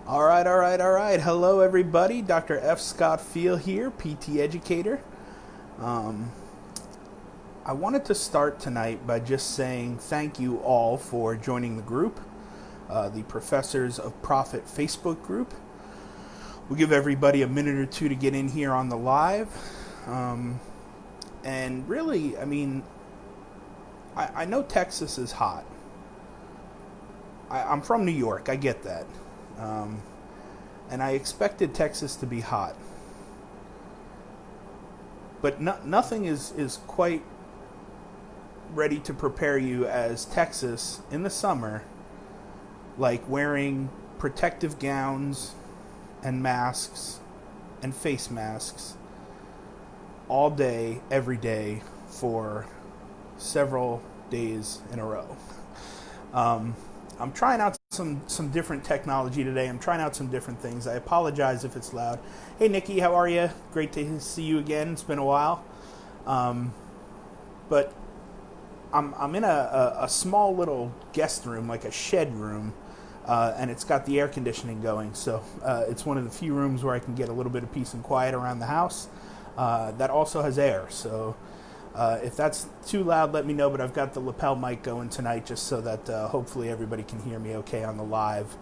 All right. Hello, everybody. Dr. F Scott Feil here, PT educator. Um, I wanted to start tonight by just saying thank you all for joining the group, the Professors of Profit Facebook group. We'll give everybody a minute or two to get in here on the live. And really, I know Texas is hot. I'm from New York, I get that. And I expected Texas to be hot. But nothing is quite ready to prepare you as Texas in the summer, like wearing protective gowns and masks and face masks all day, every day, for several days in a row. I'm trying out some different technology today. I'm trying out some different things. I apologize if it's loud. Hey, Nikki, how are you? Great to see you again. It's been a while. But I'm in a small little guest room, like a shed room, and it's got the air conditioning going. So it's one of the few rooms where I can get a little bit of peace and quiet around the house. That also has air. So if that's too loud, let me know, but I've got the lapel mic going tonight just so that hopefully everybody can hear me okay on the live.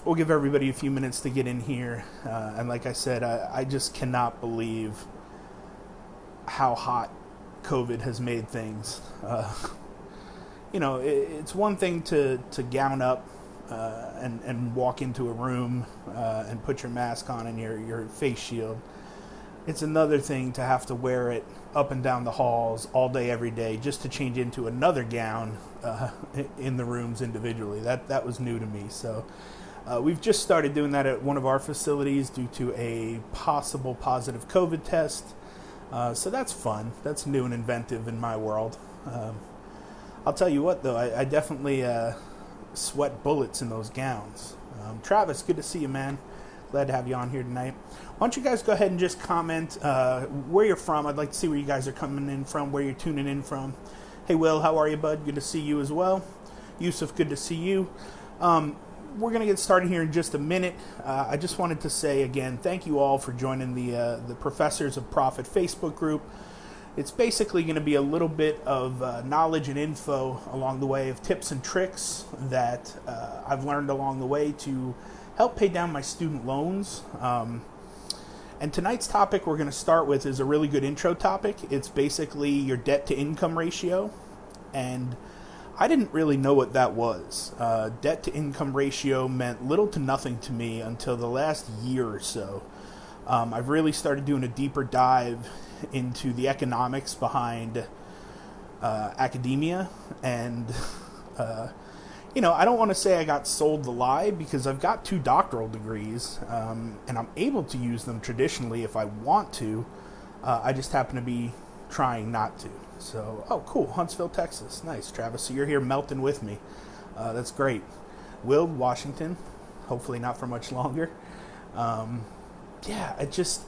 We'll give everybody a few minutes to get in here. And like I said, I just cannot believe how hot COVID has made things. It's one thing to gown up and walk into a room and put your mask on and your face shield. It's another thing to have to wear it up and down the halls all day, every day, just to change into another gown in the rooms individually. That was new to me. So we've just started doing that at one of our facilities due to a possible positive COVID test. So that's fun. That's new and inventive in my world. I'll tell you what, though, I definitely sweat bullets in those gowns. Travis, good to see you, man. Glad to have you on here tonight. Why don't you guys go ahead and just comment where you're from. I'd like to see where you guys are coming in from, where you're tuning in from. Hey, Will, how are you, bud? Good to see you as well. Yusuf, good to see you. We're going to get started here in just a minute. I just wanted to say, again, thank you all for joining the Professors of Profit Facebook group. It's basically going to be a little bit of knowledge and info along the way of tips and tricks that I've learned along the way to help pay down my student loans. And tonight's topic we're going to start with is a really good intro topic. It's basically your debt to income ratio. And I didn't really know what that was. Debt to income ratio meant little to nothing to me until the last year or so. I've really started doing a deeper dive into the economics behind academia. And I don't want to say I got sold the lie because I've got 2 doctoral degrees, and I'm able to use them traditionally if I want to. I just happen to be trying not to. So, oh, cool. Huntsville, Texas. Nice, Travis. So you're here melting with me. That's great. Will, Washington. Hopefully not for much longer. It just,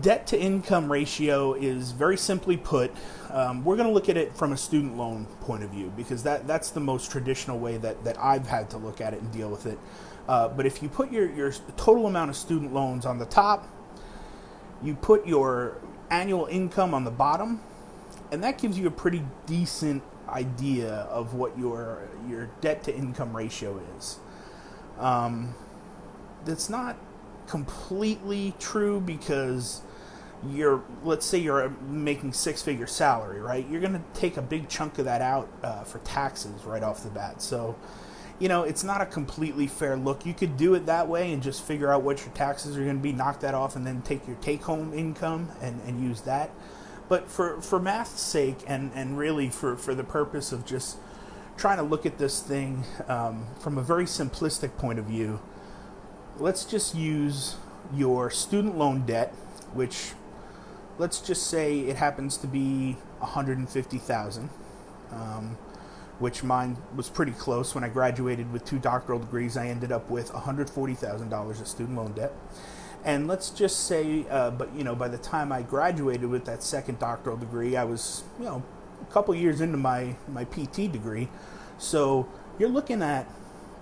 debt to income ratio is very simply put. We're going to look at it from a student loan point of view because that's the most traditional way that I've had to look at it and deal with it. But if you put your total amount of student loans on the top, you put your annual income on the bottom, and that gives you a pretty decent idea of what your debt to income ratio is. That's not completely true because let's say you're making 6-figure salary, right? You're going to take a big chunk of that out for taxes right off the bat. So, it's not a completely fair look. You could do it that way and just figure out what your taxes are going to be, knock that off, and then take your take-home income and use that. But for math's sake and really for the purpose of just trying to look at this thing from a very simplistic point of view, let's just use your student loan debt, which let's just say it happens to be $150,000, which mine was pretty close. When I graduated with 2 doctoral degrees, I ended up with $140,000 of student loan debt. And let's just say, by the time I graduated with that second doctoral degree, I was, a couple years into my PT degree. So you're looking at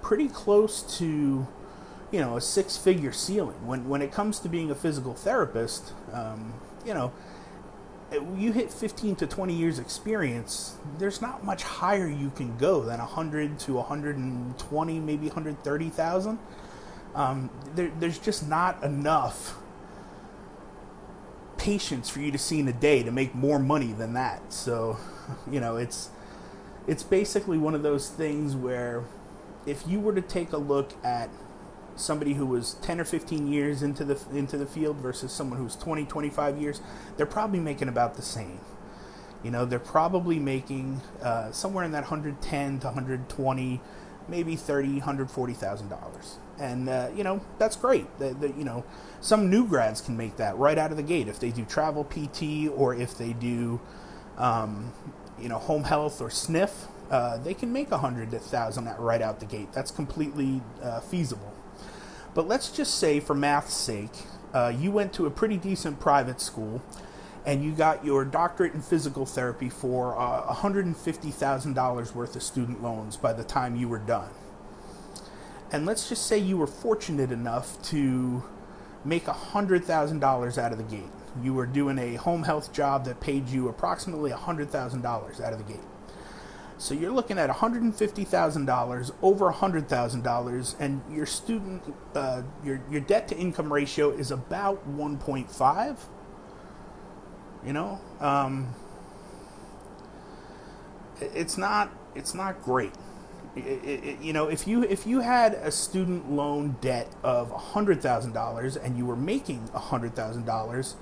pretty close to, a six-figure ceiling. When it comes to being a physical therapist, you know, you hit 15 to 20 years experience, there's not much higher you can go than 100 to 120, maybe 130,000. There's just not enough patients for you to see in a day to make more money than that. So, it's basically one of those things where if you were to take a look at somebody who was 10 or 15 years into the field versus someone who's 20, 25 years, they're probably making about the same. They're probably making somewhere in that 110 to 120, maybe $30,000, $140,000. And, that's great. Some new grads can make that right out of the gate if they do travel PT or if they do, home health or sniff. They can make $100,000 right out the gate. That's completely feasible. But let's just say, for math's sake, you went to a pretty decent private school and you got your doctorate in physical therapy for $150,000 worth of student loans by the time you were done. And let's just say you were fortunate enough to make $100,000 out of the gate. You were doing a home health job that paid you approximately $100,000 out of the gate. So you're looking at $150,000 over $100,000, and your student, your debt to income ratio is about 1.5. It's not great. If you had a student loan debt of $100,000 and you were making $100,000,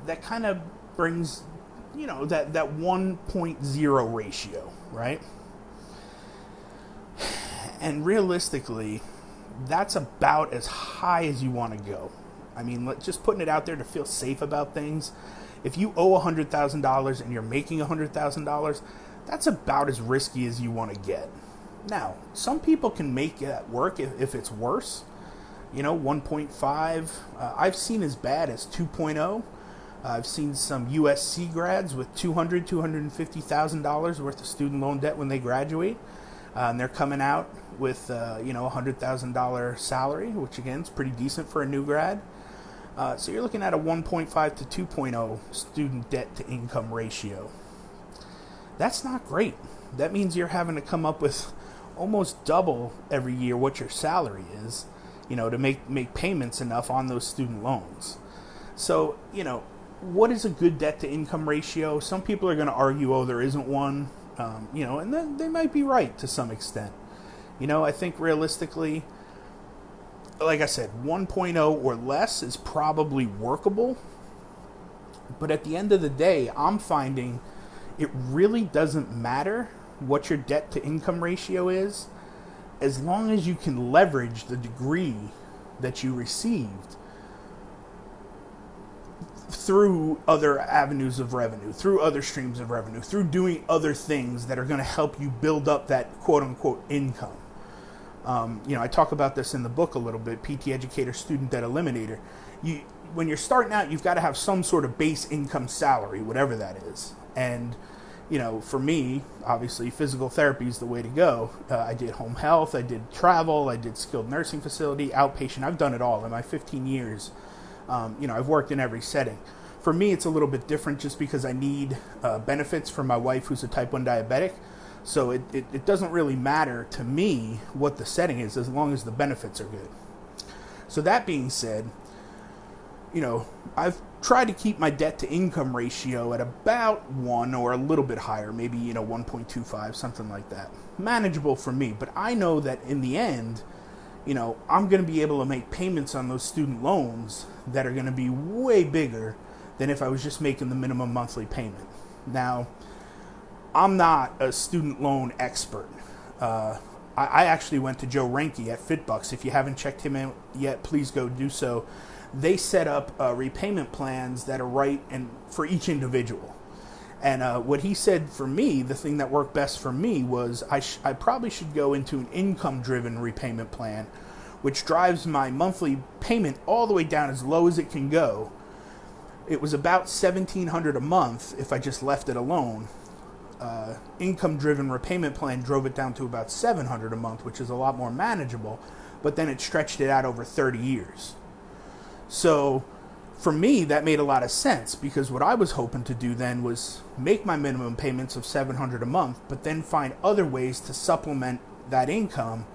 that kind of brings that 1.0 ratio, right? And realistically, that's about as high as you want to go. I mean, just putting it out there to feel safe about things. If you owe $100,000 and you're making $100,000, that's about as risky as you want to get. Now, some people can make that work if it's worse. 1.5. I've seen as bad as 2.0. I've seen some USC grads with $250,000 worth of student loan debt when they graduate. And they're coming out with, $100,000 salary, which again is pretty decent for a new grad. So you're looking at a 1.5 to 2.0 student debt to income ratio. That's not great. That means you're having to come up with almost double every year what your salary is, to make payments enough on those student loans. So, what is a good debt to income ratio? Some people are going to argue, there isn't one, and then they might be right to some extent. I think realistically, like I said, 1.0 or less is probably workable. But at the end of the day, I'm finding it really doesn't matter what your debt to income ratio is, as long as you can leverage the degree that you received through other avenues of revenue, through other streams of revenue, through doing other things that are going to help you build up that quote-unquote income. I talk about this in the book a little bit, PT Educator, Student Debt Eliminator. When you're starting out, you've got to have some sort of base income salary, whatever that is. And, for me, obviously, physical therapy is the way to go. I did home health, I did travel, I did skilled nursing facility, outpatient. I've done it all in my 15 years. I've worked in every setting. For me, it's a little bit different just because I need benefits from my wife who's a type 1 diabetic. So it doesn't really matter to me what the setting is as long as the benefits are good. So that being said, I've tried to keep my debt to income ratio at about 1 or a little bit higher, maybe, 1.25, something like that. Manageable for me, but I know that in the end, I'm going to be able to make payments on those student loans that are going to be way bigger than if I was just making the minimum monthly payment. Now, I'm not a student loan expert. I actually went to Joe Renke at FitBucks. If you haven't checked him out yet, please go do so. They set up repayment plans that are right and for each individual. And what he said for me, the thing that worked best for me was I probably should go into an income-driven repayment plan, which drives my monthly payment all the way down as low as it can go. It was about $1,700 a month if I just left it alone. income-driven repayment plan drove it down to about $700 a month, which is a lot more manageable, but then it stretched it out over 30 years. So for me, that made a lot of sense, because what I was hoping to do then was make my minimum payments of $700 a month, but then find other ways to supplement that income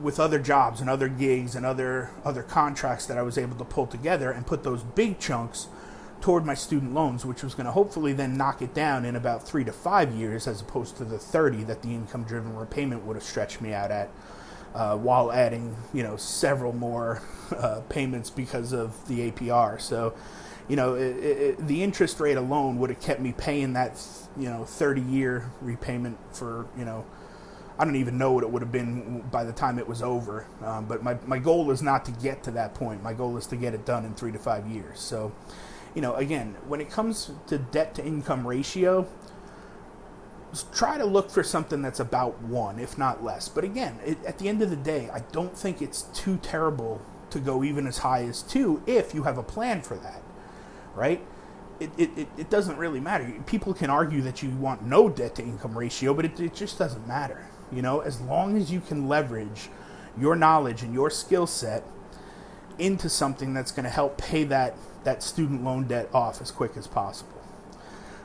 with other jobs and other gigs and other contracts that I was able to pull together, and put those big chunks toward my student loans, which was going to hopefully then knock it down in about 3 to 5 years, as opposed to the 30 that the income-driven repayment would have stretched me out at, while adding, several more payments because of the APR. So, the interest rate alone would have kept me paying that, 30-year repayment for, I don't even know what it would have been by the time it was over. But my goal is not to get to that point. My goal is to get it done in 3 to 5 years. So, again, when it comes to debt to income ratio, try to look for something that's about 1, if not less. But again, at the end of the day, I don't think it's too terrible to go even as high as 2 if you have a plan for that, right? It doesn't really matter. People can argue that you want no debt to income ratio, but it just doesn't matter. As long as you can leverage your knowledge and your skill set into something that's going to help pay that student loan debt off as quick as possible.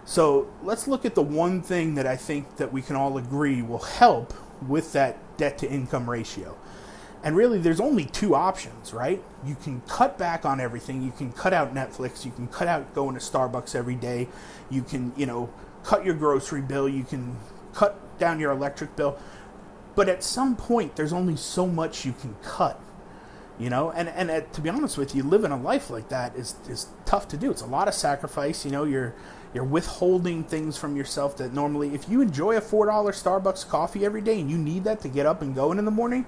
So let's look at the one thing that I think that we can all agree will help with that debt to income ratio. And really, there's only 2 options, right? You can cut back on everything. You can cut out Netflix. You can cut out going to Starbucks every day. You can, cut your grocery bill. You can cut down your electric bill. But at some point, there's only so much you can cut. And to be honest with you, living a life like that is tough to do. It's a lot of sacrifice. You're withholding things from yourself that normally, if you enjoy a $4 Starbucks coffee every day and you need that to get up and going in the morning,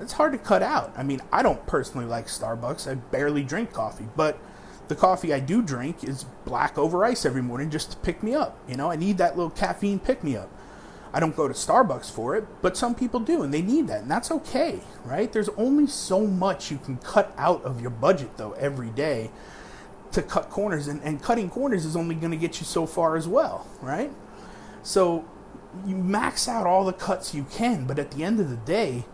it's hard to cut out. I mean, I don't personally like Starbucks. I barely drink coffee, but the coffee I do drink is black over ice every morning just to pick me up. I need that little caffeine pick me up. I don't go to Starbucks for it, but some people do, and they need that, and that's okay, right? There's only so much you can cut out of your budget, though, every day to cut corners, and cutting corners is only going to get you so far as well, right? So you max out all the cuts you can, but at the end of the day,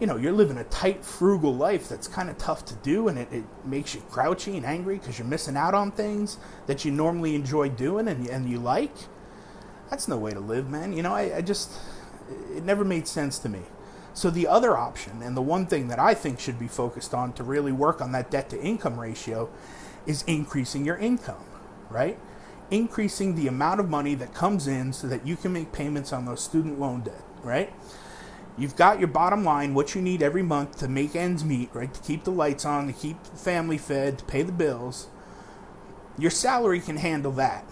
you're living a tight, frugal life that's kind of tough to do, and it makes you grouchy and angry because you're missing out on things that you normally enjoy doing and you like. That's no way to live, man. It never made sense to me. So the other option, and the one thing that I think should be focused on to really work on that debt to income ratio, is increasing your income, right? Increasing the amount of money that comes in so that you can make payments on those student loan debt, right? You've got your bottom line, what you need every month to make ends meet, right? To keep the lights on, to keep the family fed, to pay the bills. Your salary can handle that.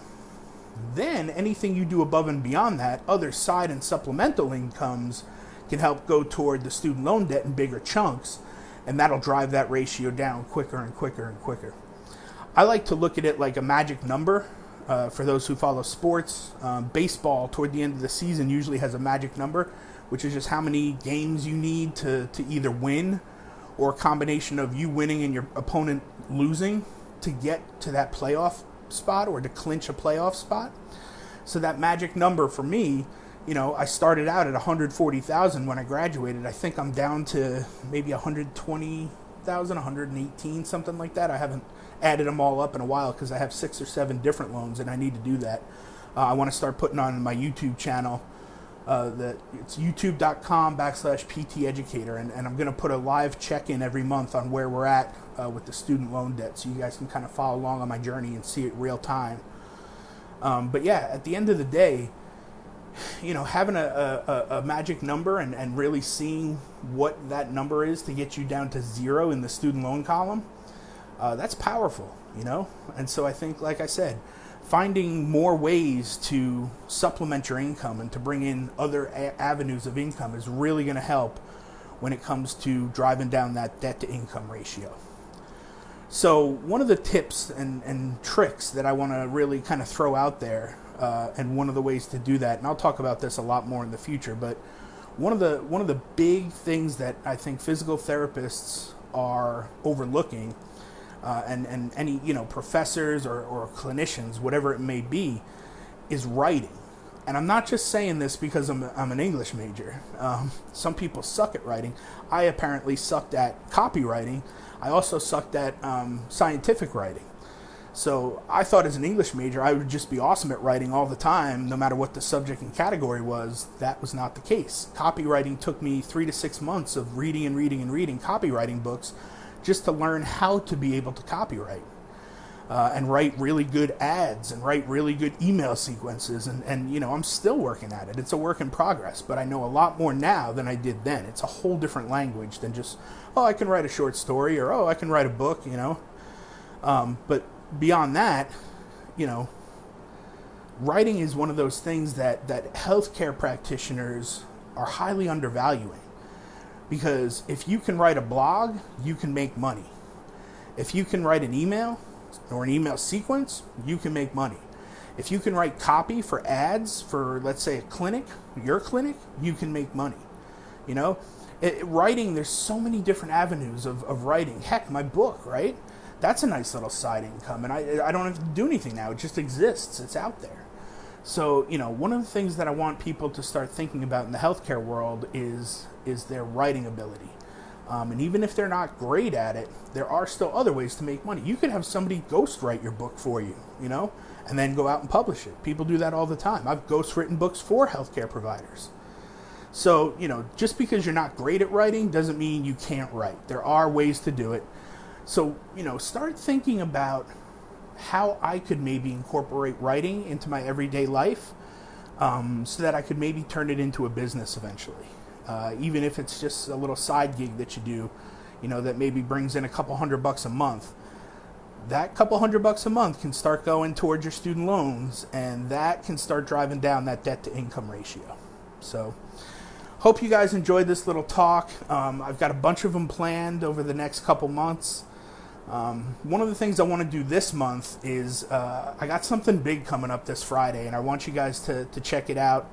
Then anything you do above and beyond that, other side and supplemental incomes, can help go toward the student loan debt in bigger chunks, and that'll drive that ratio down quicker and quicker and quicker. I like to look at it like a magic number. For those who follow sports, baseball toward the end of the season usually has a magic number, which is just how many games you need to either win, or a combination of you winning and your opponent losing to get to that playoff spot or to clinch a playoff spot. So that magic number for me, I started out at 140,000 when I graduated. I think I'm down to maybe 120,000, 118, something like that. I haven't added them all up in a while because I have 6 or 7 different loans, and I need to do that. I want to start putting on my YouTube channel. That it's youtube.com/PT Educator, and I'm going to put a live check-in every month on where we're at with the student loan debt, so you guys can kind of follow along on my journey and see it real time. But yeah, at the end of the day, having a magic number and really seeing what that number is to get you down to 0 in the student loan column, that's powerful, And so I think, like I said, finding more ways to supplement your income and to bring in other avenues of income is really going to help when it comes to driving down that debt to income ratio. So one of the tips and tricks that I want to really kind of throw out there, and one of the ways to do that, and I'll talk about this a lot more in the future, but one of the big things that I think physical therapists are overlooking, and any professors or clinicians, whatever it may be, is writing. And I'm not just saying this because I'm an English major. Some people suck at writing. I apparently sucked at copywriting. I also sucked at scientific writing. So I thought as an English major, I would just be awesome at writing all the time, no matter what the subject and category was. That was not the case. Copywriting took me 3 to 6 months of reading and reading and reading copywriting books just to learn how to be able to copyright. And write really good ads and write really good email sequences. And, you know, I'm still working at it. It's a work in progress, but I know a lot more now than I did then. It's a whole different language than just, oh, I can write a short story, or, oh, I can write a book, you know. But beyond that, you know, writing is one of those things that healthcare practitioners are highly undervaluing. Because if you can write a blog, you can make money. If you can write an email or an email sequence, you can make money. If you can write copy for ads for, let's say, a clinic, your clinic, you can make money. You know, writing, there's so many different avenues of writing. Heck, my book, right? That's a nice little side income, and I don't have to do anything now. It just exists. It's out there. So, you know, one of the things that I want people to start thinking about in the healthcare world is their writing ability. And even if they're not great at it, there are still other ways to make money. You could have somebody ghostwrite your book for you, you know, and then go out and publish it. People do that all the time. I've ghostwritten books for healthcare providers. So, you know, just because you're not great at writing doesn't mean you can't write. There are ways to do it. So, you know, start thinking about how I could maybe incorporate writing into my everyday life, so that I could maybe turn it into a business eventually. Even if it's just a little side gig that you do, you know, that maybe brings in a couple $100 a month. That couple $100 a month can start going towards your student loans, and that can start driving down that debt to income ratio. So, hope you guys enjoyed this little talk. I've got a bunch of them planned over the next couple months. One of the things I want to do this month is I got something big coming up this Friday, and I want you guys to check it out.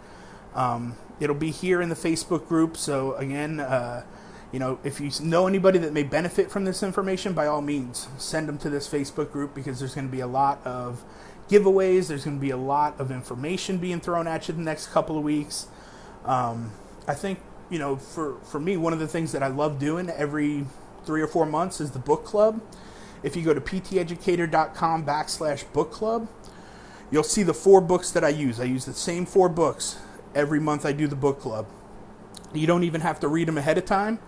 It'll be here in the Facebook group. So again, you know, if you know anybody that may benefit from this information, by all means, send them to this Facebook group, because there's going to be a lot of giveaways. There's going to be a lot of information being thrown at you the next couple of weeks. I think, you know, for me, one of the things that I love doing every 3 or 4 months is the book club. If you go to pteducator.com/book club, you'll see the 4 books that I use. I use the same 4 books every month I do the book club. You don't even have to read them ahead of time.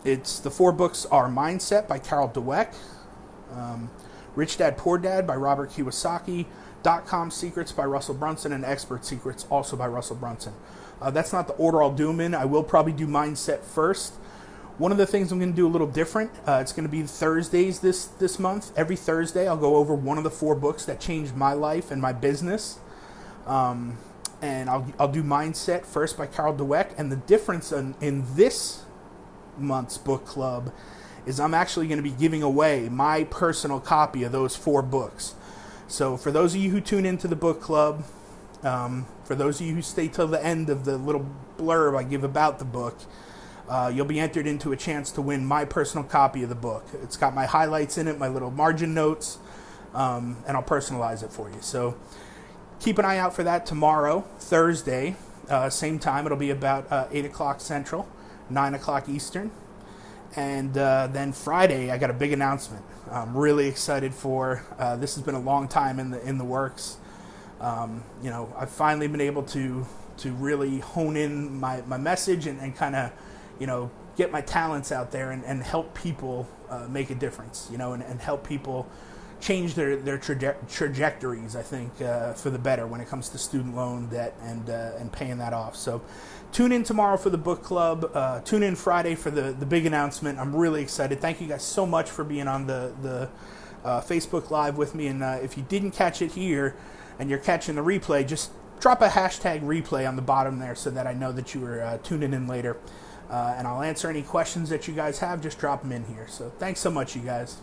It's the 4 books are Mindset by Carol Dweck, Rich Dad Poor Dad by Robert Kiyosaki, .com Secrets by Russell Brunson, and Expert Secrets also by Russell Brunson. That's not the order I'll do them in. I will probably do Mindset first. One of the things I'm going to do a little different, it's going to be Thursdays this month. Every Thursday I'll go over one of the 4 books that changed my life and my business. And I'll do Mindset first by Carol Dweck. And the difference in this month's book club is I'm actually going to be giving away my personal copy of those 4 books. So for those of you who tune into the book club, for those of you who stay till the end of the little blurb I give about the book, you'll be entered into a chance to win my personal copy of the book. It's got my highlights in it, my little margin notes, and I'll personalize it for you. So keep an eye out for that tomorrow, Thursday, same time. It'll be about 8 o'clock Central, 9 o'clock Eastern. And then Friday, I got a big announcement. I'm really excited for. This has been a long time in the works. You know, I've finally been able to really hone in my message and kind of, you know, get my talents out there and help people make a difference, you know, and help people change their trajectories, I think, for the better when it comes to student loan debt and paying that off. So tune in tomorrow for the book club. Tune in Friday for the big announcement. I'm really excited. Thank you guys so much for being on the Facebook Live with me. And if you didn't catch it here and you're catching the replay, just drop a hashtag replay on the bottom there so that I know that you were tuning in later. And I'll answer any questions that you guys have. Just drop them in here. So thanks so much, you guys.